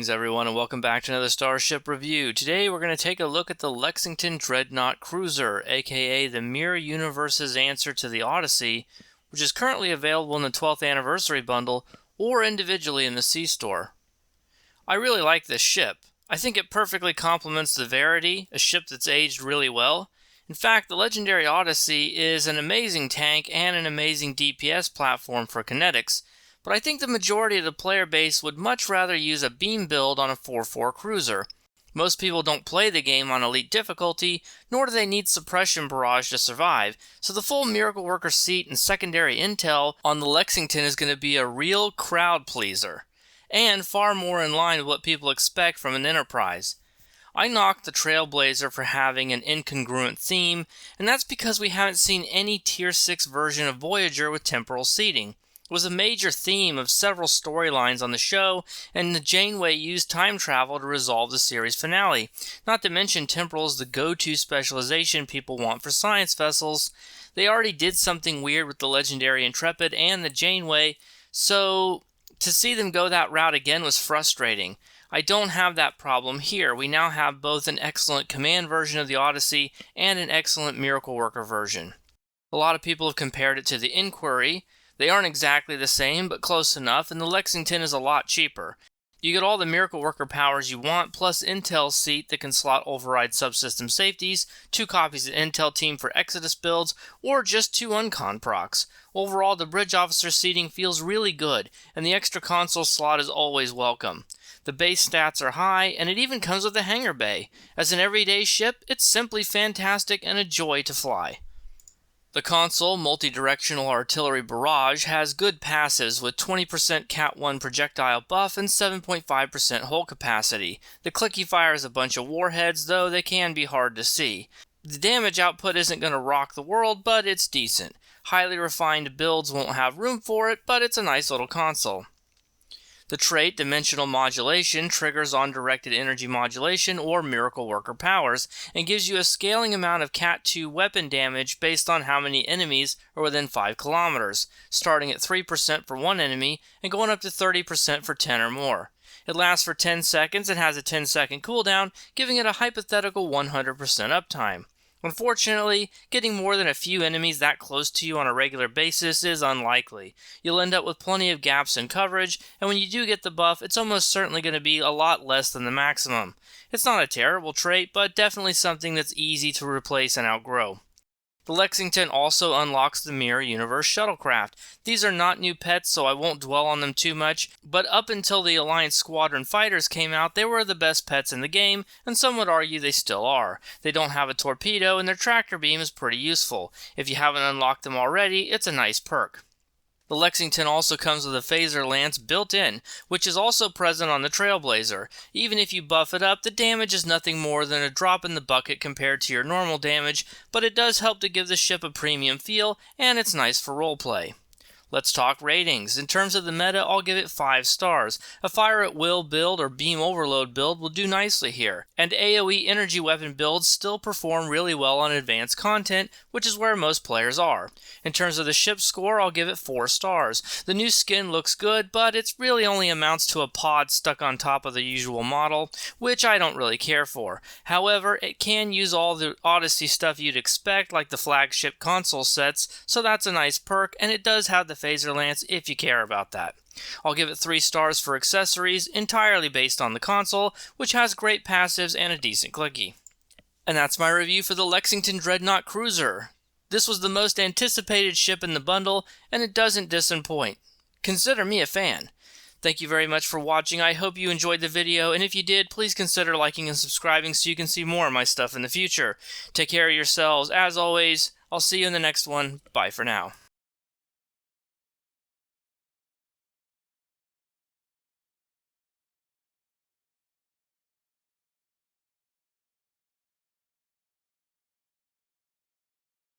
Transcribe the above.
Greetings everyone and welcome back to another Starship Review. Today we're going to take a look at the Lexington Dreadnought Cruiser, aka the Mirror Universe's answer to the Odyssey, which is currently available in the 12th Anniversary Bundle or individually in the C-Store. I really like this ship. I think it perfectly complements the Verity, a ship that's aged really well. In fact, the Legendary Odyssey is an amazing tank and an amazing DPS platform for kinetics, but I think the majority of the player base would much rather use a beam build on a 4-4 cruiser. Most people don't play the game on elite difficulty, nor do they need suppression barrage to survive, so the full Miracle Worker seat and secondary intel on the Lexington is going to be a real crowd pleaser, and far more in line with what people expect from an Enterprise. I knocked the Trailblazer for having an incongruent theme, and that's because we haven't seen any Tier 6 version of Voyager with temporal seating. It was a major theme of several storylines on the show, and the Janeway used time travel to resolve the series finale. Not to mention temporal is the go-to specialization people want for science vessels. They already did something weird with the Legendary Intrepid and the Janeway, so to see them go that route again was frustrating. I don't have that problem here. We now have both an excellent command version of the Odyssey and an excellent Miracle Worker version. A lot of people have compared it to the Inquiry. They aren't exactly the same, but close enough, and the Lexington is a lot cheaper. You get all the Miracle Worker powers you want, plus Intel seat that can slot override subsystem safeties, 2 copies of Intel Team for Exodus builds, or just 2 Uncon procs. Overall, the Bridge Officer seating feels really good, and the extra console slot is always welcome. The base stats are high, and it even comes with a hangar bay. As an everyday ship, it's simply fantastic and a joy to fly. The console multi-directional artillery barrage has good passives with 20% Cat 1 projectile buff and 7.5% hull capacity. The clicky fires a bunch of warheads, though they can be hard to see. The damage output isn't going to rock the world, but it's decent. Highly refined builds won't have room for it, but it's a nice little console. The trait Dimensional Modulation triggers on directed energy modulation or Miracle Worker powers, and gives you a scaling amount of Cat 2 weapon damage based on how many enemies are within 5 kilometers, starting at 3% for one enemy and going up to 30% for 10 or more. It lasts for 10 seconds and has a 10-second cooldown, giving it a hypothetical 100% uptime. Unfortunately, getting more than a few enemies that close to you on a regular basis is unlikely. You'll end up with plenty of gaps in coverage, and when you do get the buff, it's almost certainly going to be a lot less than the maximum. It's not a terrible trait, but definitely something that's easy to replace and outgrow. The Lexington also unlocks the Mirror Universe Shuttlecraft. These are not new pets, so I won't dwell on them too much, but up until the Alliance Squadron fighters came out, they were the best pets in the game, and some would argue they still are. They don't have a torpedo, and their tractor beam is pretty useful. If you haven't unlocked them already, it's a nice perk. The Lexington also comes with a phaser lance built in, which is also present on the Trailblazer. Even if you buff it up, the damage is nothing more than a drop in the bucket compared to your normal damage, but it does help to give the ship a premium feel, and it's nice for roleplay. Let's talk ratings. In terms of the meta, I'll give it 5 stars. A Fire at Will build or Beam Overload build will do nicely here, and AoE energy weapon builds still perform really well on advanced content, which is where most players are. In terms of the ship score, I'll give it 4 stars. The new skin looks good, but it really only amounts to a pod stuck on top of the usual model, which I don't really care for. However, it can use all the Odyssey stuff you'd expect, like the flagship console sets, so that's a nice perk, and it does have the phaser lance if you care about that. I'll give it 3 stars for accessories, entirely based on the console, which has great passives and a decent clicky. And that's my review for the Lexington Dreadnought Cruiser. This was the most anticipated ship in the bundle, and it doesn't disappoint. Consider me a fan. Thank you very much for watching. I hope you enjoyed the video, and if you did, please consider liking and subscribing so you can see more of my stuff in the future. Take care of yourselves. As always, I'll see you in the next one. Bye for now.